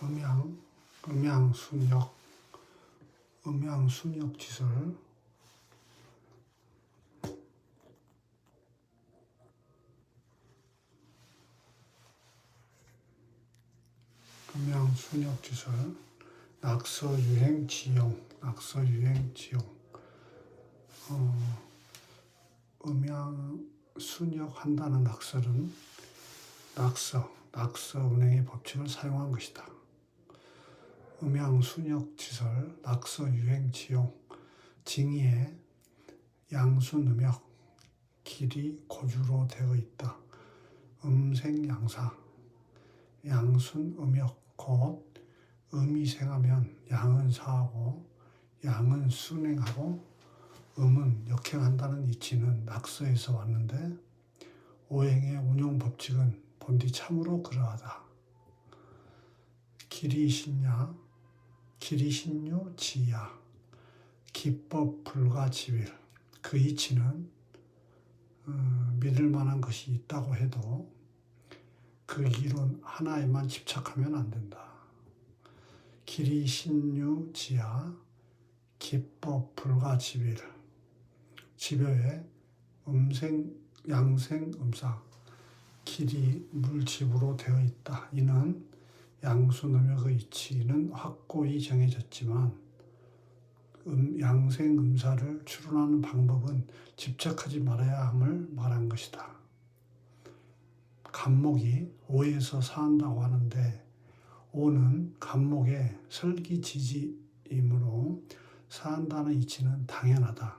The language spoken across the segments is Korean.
음양순역, 음양순역지설, 음양순역지설, 낙서유행지용, 음양순역한다는 낙설은 낙서 운행의 법칙을 사용한 것이다. 음양순역지설, 낙서유행지용, 징의에 양순음역, 길이 고주로 되어 있다. 음생양사, 양순음역, 곧 음이 생하면 양은 사하고 양은 순행하고 음은 역행한다는 이치는 낙서에서 왔는데 오행의 운용 법칙은 본디 참으로 그러하다. 기리신야, 기리신유 지야, 기법 불가지윌. 그 이치는 믿을 만한 것이 있다고 해도 그 이론 하나에만 집착하면 안 된다. 기리신유 지야, 기법 불가지윌. 지벼에 양생음사, 길이 물집으로 되어 있다. 이는 양순음역의 이치는 확고히 정해졌지만 양생음사를 추론하는 방법은 집착하지 말아야 함을 말한 것이다. 간목이 오에서 사한다고 하는데 오는 간목의 설기지지이므로 사한다는 이치는 당연하다.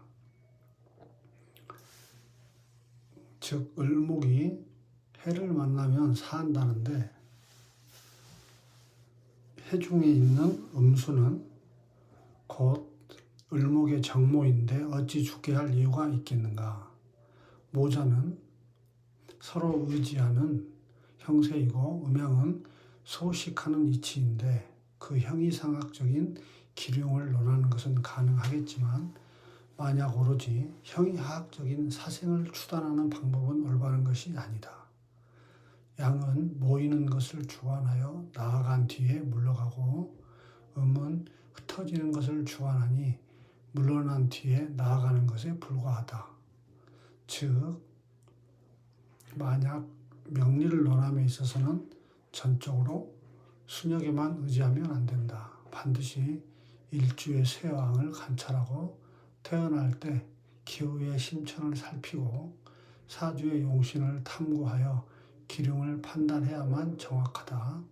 즉 을목이 해를 만나면 사한다는데 해 중에 있는 음수는 곧 을목의 정모인데 어찌 죽게 할 이유가 있겠는가. 모자는 서로 의지하는 형세이고 음양은 소식하는 이치인데 그 형이상학적인 기륭을 논하는 것은 가능하겠지만 만약 오로지 형이하학적인 사생을 추단하는 방법은 올바른 것이 아니다. 양은 모이는 것을 주관하여 나아간 뒤에 물러가고 음은 흩어지는 것을 주관하니 물러난 뒤에 나아가는 것에 불과하다. 즉 만약 명리를 논함에 있어서는 전적으로 순역에만 의지하면 안 된다. 반드시 일주의 쇠왕을 관찰하고 태어날 때 기후의 심천을 살피고 사주의 용신을 탐구하여 기륭을 판단해야만 정확하다.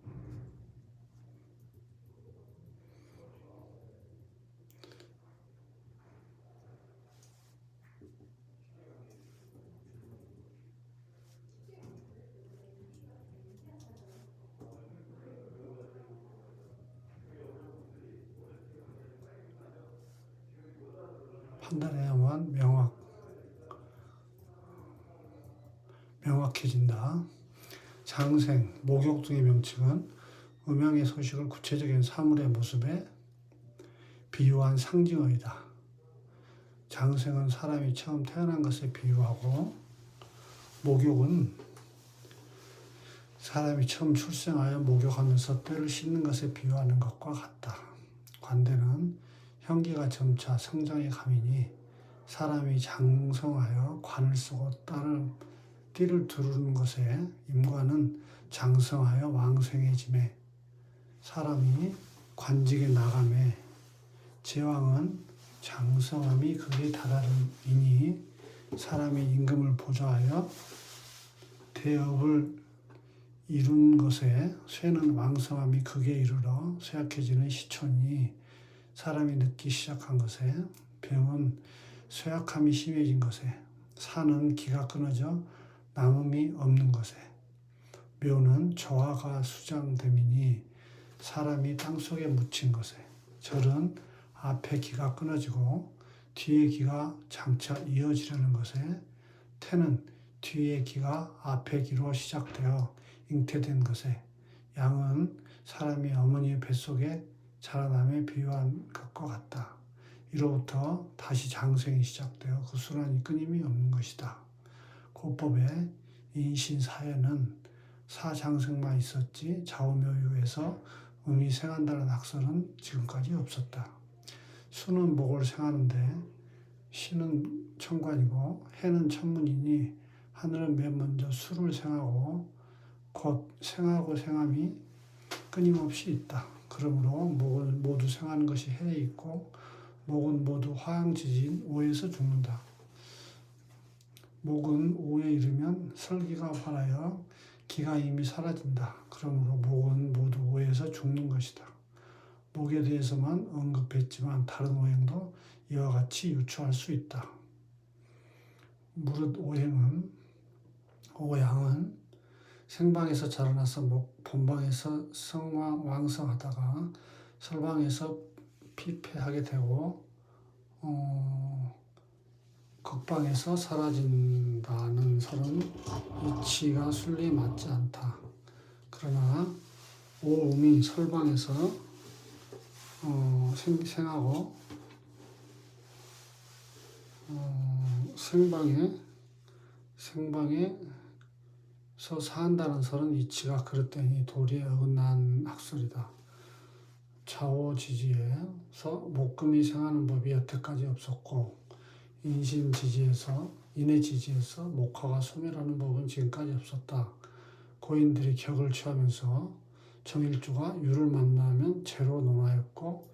판단해야만 명확해진다. 장생, 목욕 등의 명칭은 음양의 소식을 구체적인 사물의 모습에 비유한 상징어이다. 장생은 사람이 처음 태어난 것에 비유하고 목욕은 사람이 처음 출생하여 목욕하면서 뼈를 씻는 것에 비유하는 것과 같다. 관대는 형기가 점차 성장해 가미니 사람이 장성하여 관을 쓰고 띠를 두르는 것에 임관은 장성하여 왕성해짐에 사람이 관직에 나감에 제왕은 장성함이 극에 다다름이니 사람이 임금을 보좌하여 대업을 이룬 것에 쇠는 왕성함이 극에 이르러 쇠약해지는 시초니 사람이 늙기 시작한 것에 병은 쇠약함이 심해진 것에 산은 기가 끊어져 남음이 없는 것에 묘는 조화가 수장됨이니 사람이 땅속에 묻힌 것에 절은 앞에 기가 끊어지고 뒤에 기가 장차 이어지려는 것에 태는 뒤에 기가 앞에 기로 시작되어 잉태된 것에 양은 사람이 어머니의 뱃속에 자라남에 비유한 것과 같다. 이로부터 다시 장생이 시작되어 그 순환이 끊임이 없는 것이다. 고법의 인신사에는 사장생만 있었지 좌우묘유에서 음이 생한다는 학설은 지금까지 없었다. 수는 목을 생하는데 시는 천관이고 해는 천문이니 하늘은 맨 먼저 수를 생하고 곧 생하고 생함이 끊임없이 있다. 그러므로 목은 모두 생하는 것이 해에 있고 목은 모두 화양지지인 오에서 죽는다. 목은 오에 이르면 설기가 환하여 기가 이미 사라진다. 그러므로 목은 모두 오에서 죽는 것이다. 목에 대해서만 언급했지만 다른 오행도 이와 같이 유추할 수 있다. 무릇 오양은 생방에서 자라나서 본방에서 성왕성하다가 설방에서 피폐하게 되고 극방에서 사라진다는 설은 이치가 순리 맞지 않다. 그러나 오음이 설방에서 생하고 생방에서 사한다는 설은 이치가 그릇되니 도리에 어긋난 학설이다. 좌오지지에서 목금이 생하는 법이 여태까지 없었고 인해지지에서 목화가 소멸하는 법은 지금까지 없었다. 고인들이 격을 취하면서 정일주가 유를 만나면 재로 논하였고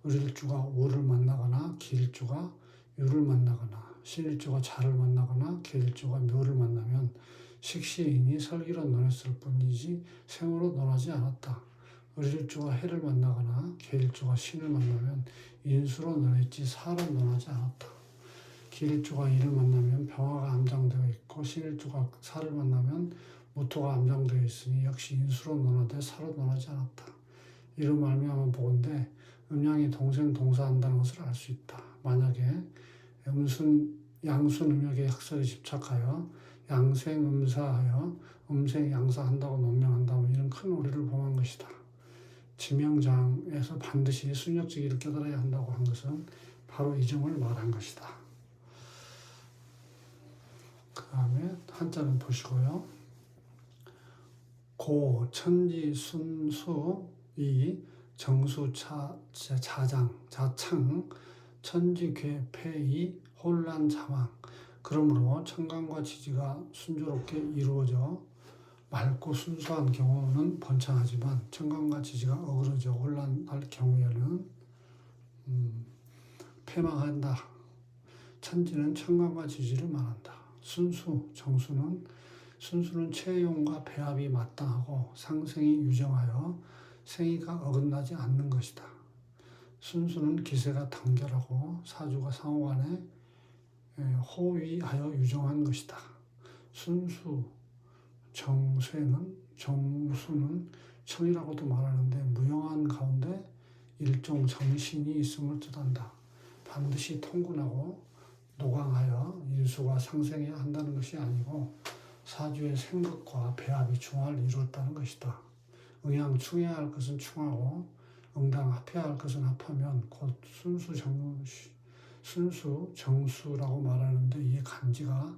을일주가 오를 만나거나 기일주가 유를 만나거나 신일주가 자를 만나거나 계일주가 묘를 만나면 식시인이 설기로 논했을 뿐이지 생으로 논하지 않았다. 을일주가 해를 만나거나 계일주가 신을 만나면 인수로 논했지 사로 논하지 않았다. 기일주가 이를 만나면 병화가 암장되어 있고 신일주가 사를 만나면 무토가 암장되어 있으니 역시 인수로 논하되 사로 논하지 않았다. 이로 말미암아 보건대 음양이 동생동사한다는 것을 알 수 있다. 만약에 양순음역의 학설에 집착하여 양생음사하여 음생양사한다고 논명한다면 이는 큰 오류를 범한 것이다. 지명장에서 반드시 순역지기를 깨달아야 한다고 한 것은 바로 이 점을 말한 것이다. 그 다음에 한자는 보시고요. 고, 천지, 순수, 이, 정수, 자창, 천지, 괴, 폐이, 혼란, 자망. 그러므로 천간과 지지가 순조롭게 이루어져 맑고 순수한 경우는 번창하지만 천간과 지지가 어그러져 혼란할 경우에는 패망한다. 천지는 천간과 지지를 말한다. 순수는 체용과 배합이 마땅하고 상생이 유정하여 생이가 어긋나지 않는 것이다. 순수는 기세가 단결하고 사주가 상호간에 호위하여 유정한 것이다. 정수는 청이라고도 말하는데 무용한 가운데 일종 정신이 있음을 뜻한다. 반드시 통근하고 노강하여 인수가 상생해야 한다는 것이 아니고 사주의 생극과 배합이 중화를 이루었다는 것이다. 응양 충해야 할 것은 충하고 응당 합해야 할 것은 합하면 곧 순수 정수라고 말하는데 이 간지가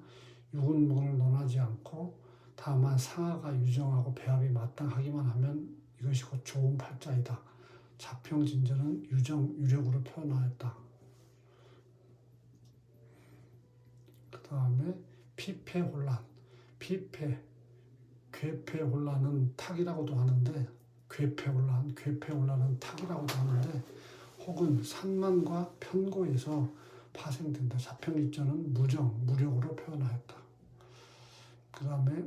유근무근을 논하지 않고 다만 상하가 유정하고 배합이 마땅하기만 하면 이것이 곧 좋은 팔자이다. 자평진전은 유력으로 표현하였다. 그 다음에 피폐혼란, 괴폐혼란은 탁이라고도 하는데 괴폐혼란은 탁이라고도 하는데 혹은 산만과 편고에서 파생된다. 자평일전은 무력으로 표현하였다. 그 다음에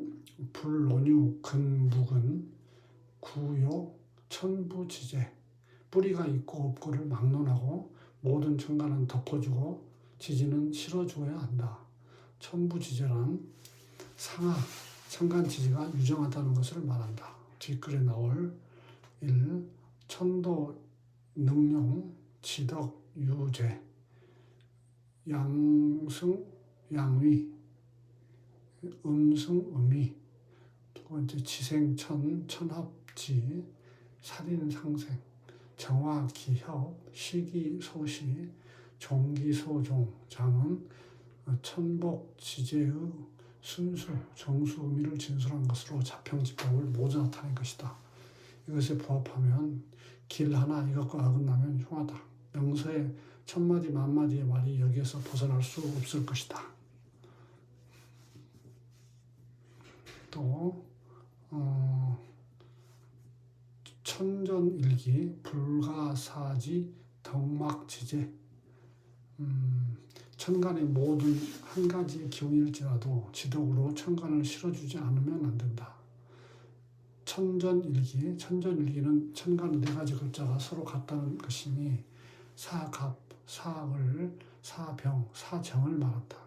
불논유, 근묵은 구요, 천부지제, 뿌리가 있고 없고를 막론하고 모든 천간은 덮어주고 지지는 실어주어야 한다. 천부지제란 상하, 천간지지가 유정하다는 것을 말한다. 뒷글에 나올 1. 천도, 능용, 지덕, 유재, 양승, 양위, 음승, 음위. 두 번째 지생천, 천합지, 살인상생, 정화기협, 시기소시, 종기소종, 장은 천복지제의 순수, 정수, 음위를 진술한 것으로 자평지법을 모두 나타낸 것이다. 이것에 부합하면 길 하나 이것과 어긋나면 흉하다. 명서의 천마디 만마디의 말이 여기에서 벗어날 수 없을 것이다. 또 천전일기 불가사지 덕막지제 천간의 모든 한 가지의 기운일지라도 지덕으로 천간을 실어주지 않으면 안 된다. 천전일기는 천간 네 가지 글자가 서로 같다는 것이니 사갑, 사을, 사병, 사정을 말한다.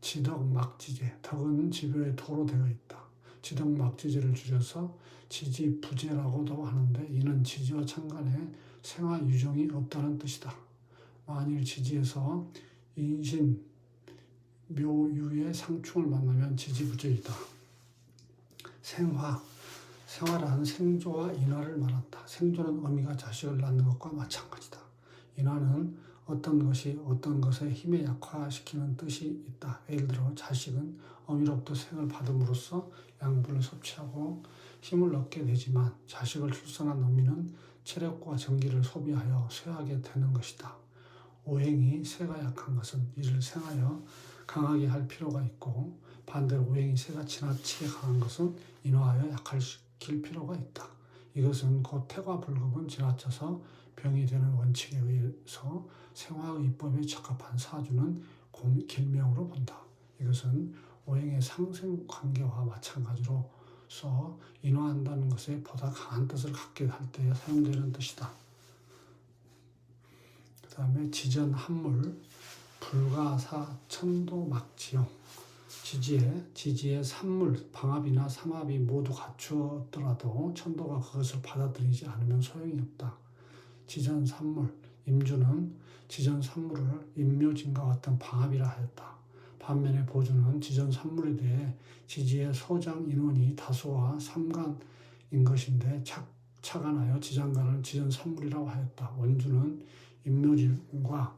지덕막지제, 덕은 지묘의 도로 되어 있다. 지덕막지제를 줄여서 지지부재라고도 하는데 이는 지지와 천간에 생화 유종이 없다는 뜻이다. 만일 지지에서 인신, 묘유의 상충을 만나면 지지부재이다. 생화란 생조와 인화를 말한다. 생조는 어미가 자식을 낳는 것과 마찬가지다. 인화는 어떤 것이 어떤 것의 힘에 약화시키는 뜻이 있다. 예를 들어 자식은 어미로부터 생을 받음으로써 양분을 섭취하고 힘을 얻게 되지만 자식을 출산한 어미는 체력과 전기를 소비하여 쇠하게 되는 것이다. 오행이 쇠가 약한 것은 이를 생하여 강하게 할 필요가 있고 반대로 오행이 쇠가 지나치게 강한 것은 인화하여 약화시킬 필요가 있다. 이것은 곧 태과불급은 지나쳐서 병이 되는 원칙에 의해서 생화의법에 적합한 사주는 길명으로 본다. 이것은 오행의 상생관계와 마찬가지로서 인화한다는 것에 보다 강한 뜻을 갖게 할 때에 사용되는 뜻이다. 그 다음에 지전한물, 불가사, 천도막지용. 지지에 산물, 방합이나 삼합이 모두 갖추었더라도 천도가 그것을 받아들이지 않으면 소용이 없다. 지전산물, 임주는 지전산물을 임묘진과 같은 방합이라 하였다. 반면에 보주는 지전산물에 대해 지지의 소장 인원이 다소와 삼간인 것인데 착안하여 지장간을 지전산물이라고 하였다. 원주는 임묘진과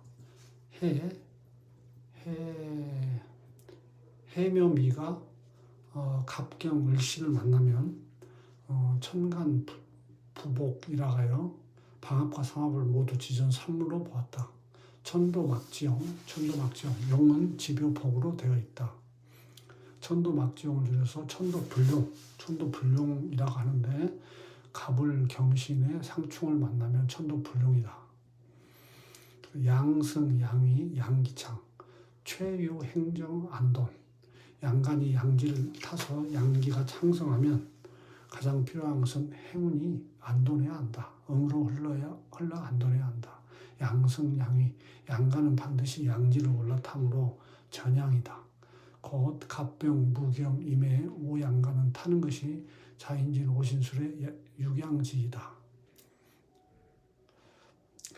해묘미가 갑경 을신을 만나면 천간 부복이라 하여 방합과 삼합을 모두 지전 산물로 보았다. 천도막지용, 용은 지묘복으로 되어 있다. 천도막지용을 줄여서 천도불용이라고 하는데 갑을 경신의 상충을 만나면 천도불용이다. 양승, 양위, 양기창, 최유, 행정, 안돈. 양간이 양지를 타서 양기가 창성하면 가장 필요한 것은 행운이 안돈해야 한다. 음으로 흘러 안돈해야 한다. 양승, 양위, 양간은 반드시 양지를 올라타므로 전양이다. 곧 갑병, 무경, 임해, 오양간은 타는 것이 자인진 오신술의 육양지이다.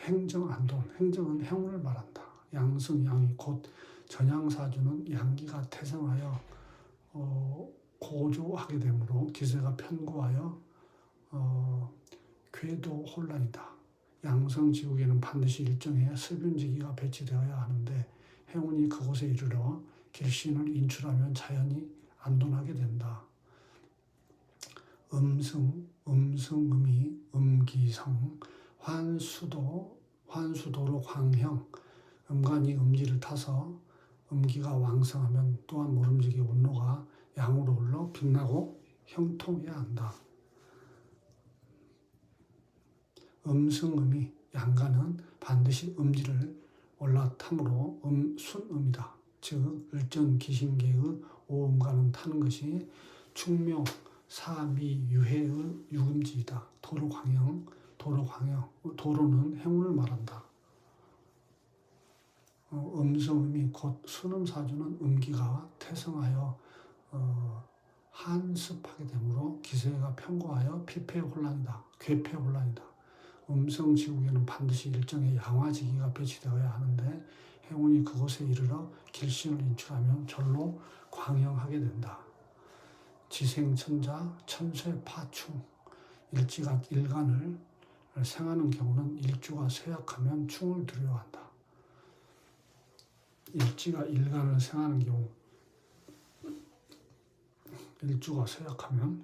행정, 안돈, 행정은 행운을 말한다. 양승, 양위, 곧 전양사주는 양기가 태생하여 고조하게 되므로 기세가 편고하여 궤도 혼란이다. 양성지국에는 반드시 일정의 습윤지기가 배치되어야 하는데 행운이 그곳에 이르러 길신을 인출하면 자연히 안돈하게 된다. 음승, 음이, 음기성, 환수도로 광형, 음간이 음지를 타서 음기가 왕성하면 또한 모름지기 운로가 양으로 흘러 빛나고 형통해야 한다. 음승음이 양간은 반드시 음지를 올라타므로 순음이다. 즉 을전기신계의 오음간은 타는 것이 충묘, 사미, 유해의 육음지이다. 도로광형, 도로는 행운을 말한다. 음성음이 곧 순음사주는 음기가 태성하여 한습하게 되므로 기세가 편고하여 피폐혼란이다. 괴폐혼란이다. 음성지국에는 반드시 일정의 양화지기가 배치되어야 하는데 행운이 그곳에 이르러 길신을 인출하면 절로 광영하게 된다. 지생천자, 천쇠파충, 일지가 일간을 생하는 경우는 일주가 쇠약하면 충을 두려워한다. 일지가 일간을 생하는 경우 일주가 쇠약하면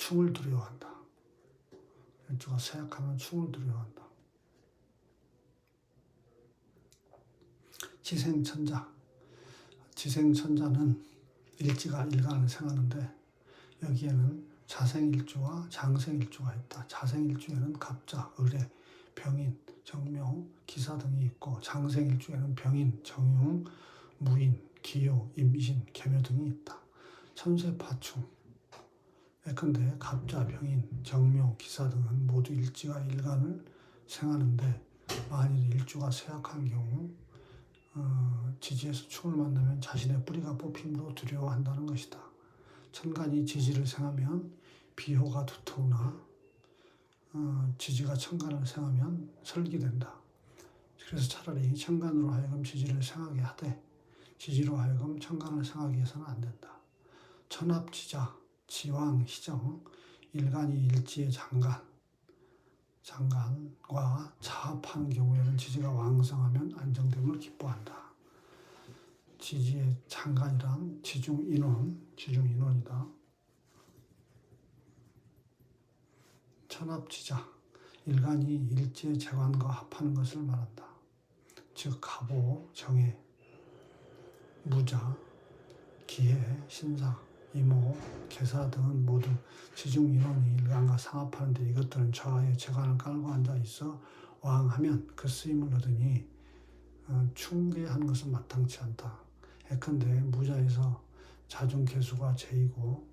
충을 두려워한다. 일주가 쇠약하면 충을 두려워한다. 지생천자. 지생천자는 일지가 일간을 생하는데 여기에는 자생일주와 장생일주가 있다. 자생일주에는 갑자, 을의, 병인, 정묘, 기사 등이 있고 장생일주에는 병인, 정용, 무인, 기요, 임신, 계묘 등이 있다. 천세파충. 예컨대 갑자, 병인, 정묘, 기사 등은 모두 일지가 일간을 생하는데 만일 일주가 쇠약한 경우 지지에서 충을 만나면 자신의 뿌리가 뽑힘으로 두려워한다는 것이다. 천간이 지지를 생하면 비호가 두터우나 지지가 천간을 생하면 설기된다. 그래서 차라리 천간으로 하여금 지지를 생하게 하되 지지로 하여금 천간을 생하게 해서는 안 된다. 천합지자, 지왕, 희정, 일간이 일지의 장간과 자합하는 경우에는 지지가 왕성하면 안정됨을 기뻐한다. 지지의 장간이란 지중인원이다. 천합지자, 일간이 일지의 재관과 합하는 것을 말한다. 즉 갑오, 정해, 무자, 기해, 신사, 이모, 계사 등은 모두 지중인원이 일간과 상합하는데 이것들은 좌의 재관을 깔고 앉아 있어 왕하면 그 쓰임을 얻으니 충계하는 것은 마땅치 않다. 예컨대 무자에서 자중개수가 제이고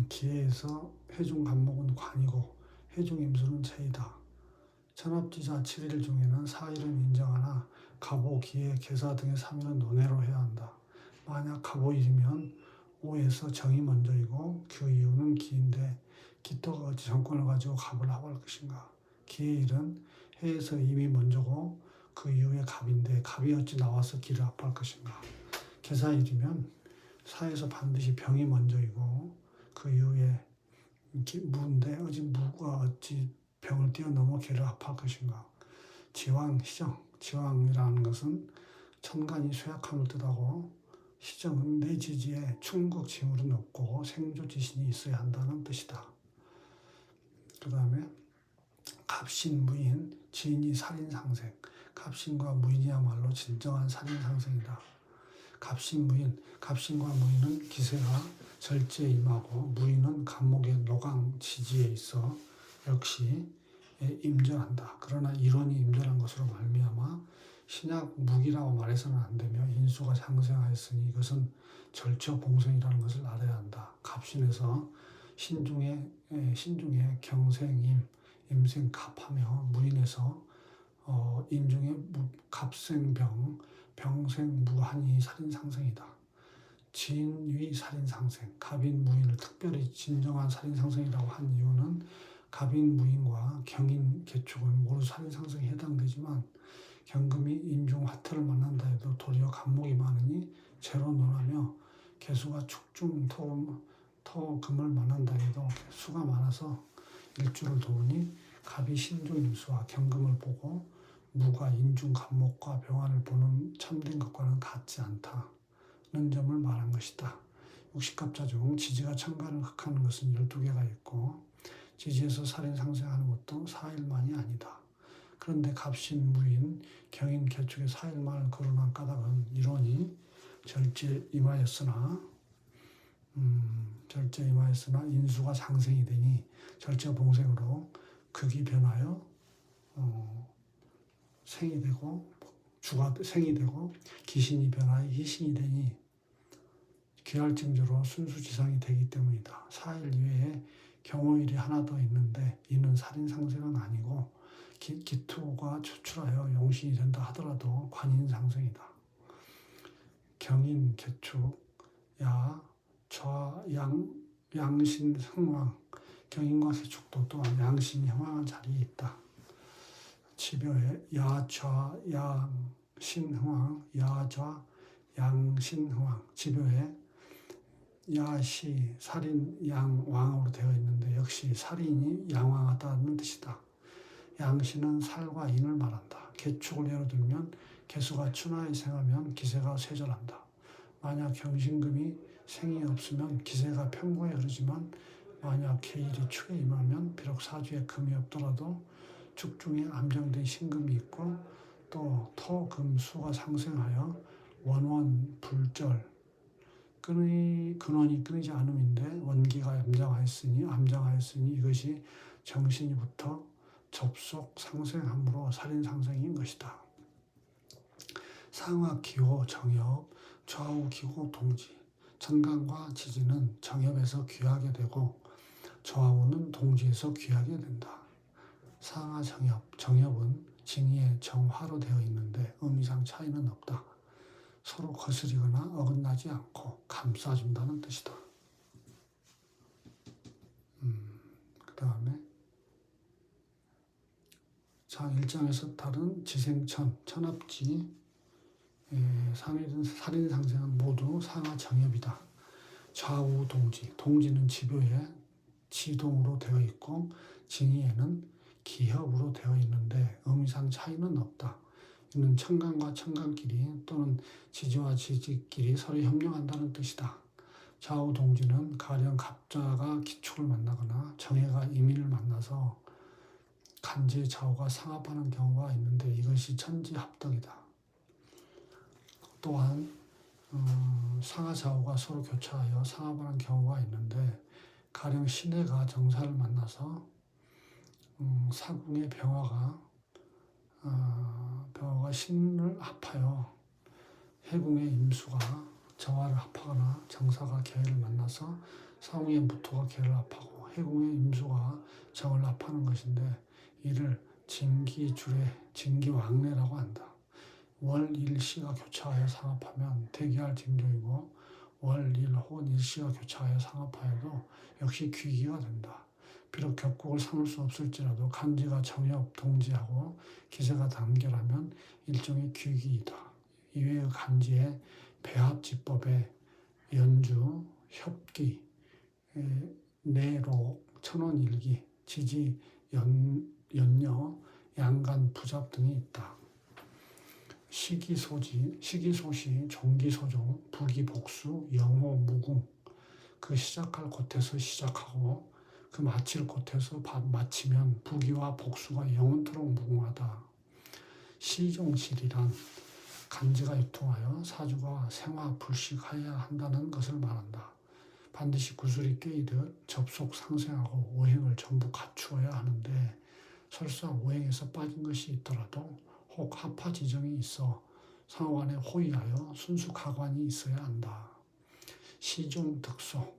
기해에서 회중간목은 관이고 회중임수는 제이다. 천합지자 7일 중에는 4일은 인정하나 갑오, 기해, 계사 등의 3일은 논외로 해야 한다. 만약 갑오일이면 오에서 정이 먼저이고 그 이유는 기인데 기토가 어찌 정권을 가지고 갑을 합할 것인가. 기해일은 해에서 이미 먼저고 그 이후에 갑인데 갑이 어찌 나와서 기를 합할 것인가. 계사일이면 사에서 반드시 병이 먼저이고 그 이후에 무인데 무가 어찌 병을 뛰어넘어 기를 합할 것인가. 지왕, 희정. 지왕이라는 것은 천간이 쇠약함을 뜻하고 희정은 내 지지에 충국 징후는 없고 생조지신이 있어야 한다는 뜻이다. 그 다음에 갑신, 무인, 살인상생. 갑신과 무인이야말로 진정한 살인상생이다. 갑신과 무인은 기세가 절제에 임하고 무인은 간목의 노강 지지에 있어 역시 임전한다. 그러나 이론이 임전한 것으로 말미암아 신약 무기라고 말해서는 안 되며 인수가 상생하였으니 이것은 절처봉생이라는 것을 알아야 한다. 갑신에서 신중에 경생임, 임생 갑하며 무인에서 임중에 갑생병, 병생 무한이 살인상생이다. 진위 살인상생, 갑인 무인을 특별히 진정한 살인상생이라고 한 이유는 갑인 무인과 경인 개축은 모두 살인상생에 해당되지만 경금이 인중 화태를 만난다 해도 도리어 간목이 많으니 재로 논하며 개수가 축중 토금을 만난다 해도 수가 많아서 일주를 도우니 갑이 신중임수와 경금을 보고 무가 인중 간목과 병환을 보는 참된 것과는 같지 않다는 점을 말한 것이다. 60갑자 중 지지가 천간을 흑하는 것은 12개가 있고 지지에서 살인상생하는 것도 4일만이 아니다. 그런데 갑신, 무인, 경인, 개축의 4일만을 거론한 까닭은 이론이 절제 임하였으나 인수가 상생이 되니 절제봉생으로 극이 변하여 생이 되고 주가 생이 되고 기신이 변하여 희신이 되니 귀할증조로 순수지상이 되기 때문이다. 4일 이외에 경호일이 하나 더 있는데 이는 살인상생은 아니고 기토가 추출하여 용신이 된다 하더라도 관인상생이다. 경인, 개축, 양신, 흥왕, 경인과 개축도 또한 양신이 흥왕한 자리에 있다. 지묘에 야좌양신흥왕, 야좌양신흥왕, 지묘에 야시, 살인, 양왕으로 되어 있는데 역시 살인이 양왕하다는 뜻이다. 양신은 살과 인을 말한다. 개축을 예로 들면 개수가 춘하에 생하면 기세가 쇠절한다. 만약 경신금이 생이 없으면 기세가 편고에 흐르지만 만약 계일이 축에 임하면 비록 사주에 금이 없더라도 축 중에 암정된 신금이 있고 또 토, 금, 수가 상생하여 원원, 불절, 근원이 끊이지 않음인데 원기가 암장하였으니 이것이 정신이부터 접속 상생함으로 살인 상생인 것이다. 상하 기호 정엽, 좌우 기호 동지, 천간과 지지는 정엽에서 귀하게 되고 좌우는 동지에서 귀하게 된다. 상하 정엽은 징의의 정화로 되어 있는데 의미상 차이는 없다. 서로 거스리거나 어긋나지 않고 감싸준다는 뜻이다. 그 다음에 장 1장에서 다른 지생천, 천합지, 살인상생은 모두 상하 정엽이다. 좌우 동지, 동지는 지묘에 지동으로 되어 있고 징의에는 기협으로 되어 있는데 의미상 차이는 없다. 이는 천간과 천간끼리 또는 지지와 지지끼리 서로 협력한다는 뜻이다. 좌우 동지는 가령 갑자가 기축을 만나거나 정해가 임인을 만나서 간지의 좌우가 상합하는 경우가 있는데 이것이 천지합덕이다. 또한 상하 좌우가 서로 교차하여 상합하는 경우가 있는데 가령 신해가 정사를 만나서 사궁의 병화가 신을 합하여 해궁의 임수가 정화를 합하거나 정사가 계를 만나서 사궁의 무토가 계를 합하고 해궁의 임수가 정을 합하는 것인데 이를 진기왕래라고 한다. 월, 일, 시가 교차하여 상합하면 대기할 징조이고 월, 일 혹은 일시가 교차하여 상합하여도 역시 귀기가 된다. 비록 격국을 삼을 수 없을지라도 간지가 정엽, 동지하고 기세가 단결하면 일종의 귀기이다. 이외의 간지의 배합지법에 연주, 협기, 내록, 천원일기, 지지, 연녀, 양간, 부잡 등이 있다. 시기소시, 종기소종, 부기복수, 영호, 무궁. 그 시작할 곳에서 시작하고 그 마칠 곳에서 마치면 부기와 복수가 영원토록 무궁하다. 시종실이란 간지가 유통하여 사주가 생화 불식하여야 한다는 것을 말한다. 반드시 구슬이 꿰이듯 접속 상생하고 오행을 전부 갖추어야 하는데 설사 오행에서 빠진 것이 있더라도 혹 합화 지정이 있어 상호간에 호의하여 순수 가관이 있어야 한다. 시종득소란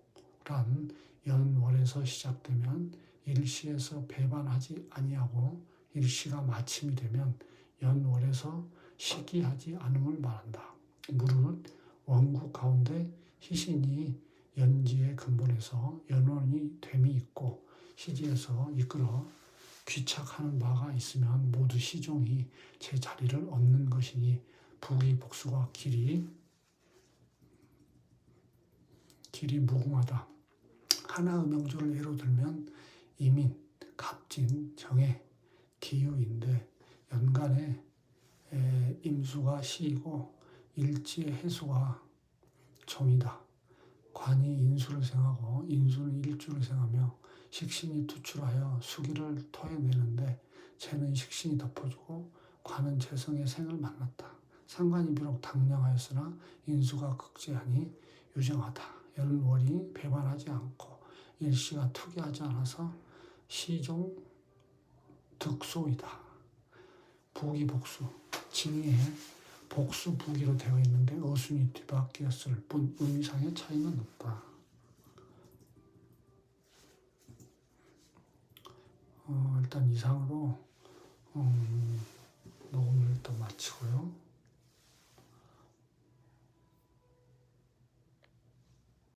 연월에서 시작되면 일시에서 배반하지 아니하고 일시가 마침이 되면 연월에서 시기하지 않음을 말한다. 무릇 원국 가운데 희신이 연지의 근본에서 연원이 됨이 있고 시지에서 이끌어 귀착하는 바가 있으면 모두 시종이 제 자리를 얻는 것이니 부기복수가 길이 무궁하다. 하나 음영조를 예로 들면 이민, 갑진, 정해, 기유인데 연간에 임수가 시이고 일지의 해수가 정이다. 관이 인수를 생하고 인수는 일주를 생하며 식신이 투출하여 수기를 토해내는데 재는 식신이 덮어주고 관은 재성의 생을 만났다. 상관이 비록 당량하였으나 인수가 극제하니 유정하다. 연월이 배반하지 않고 일시가 투기하지 않아서 시종 득소이다. 부기복수, 징의에 복수 부기로 되어 있는데 어순이 뒤바뀌었을 뿐 의미상의 차이는 없다. 일단 이상으로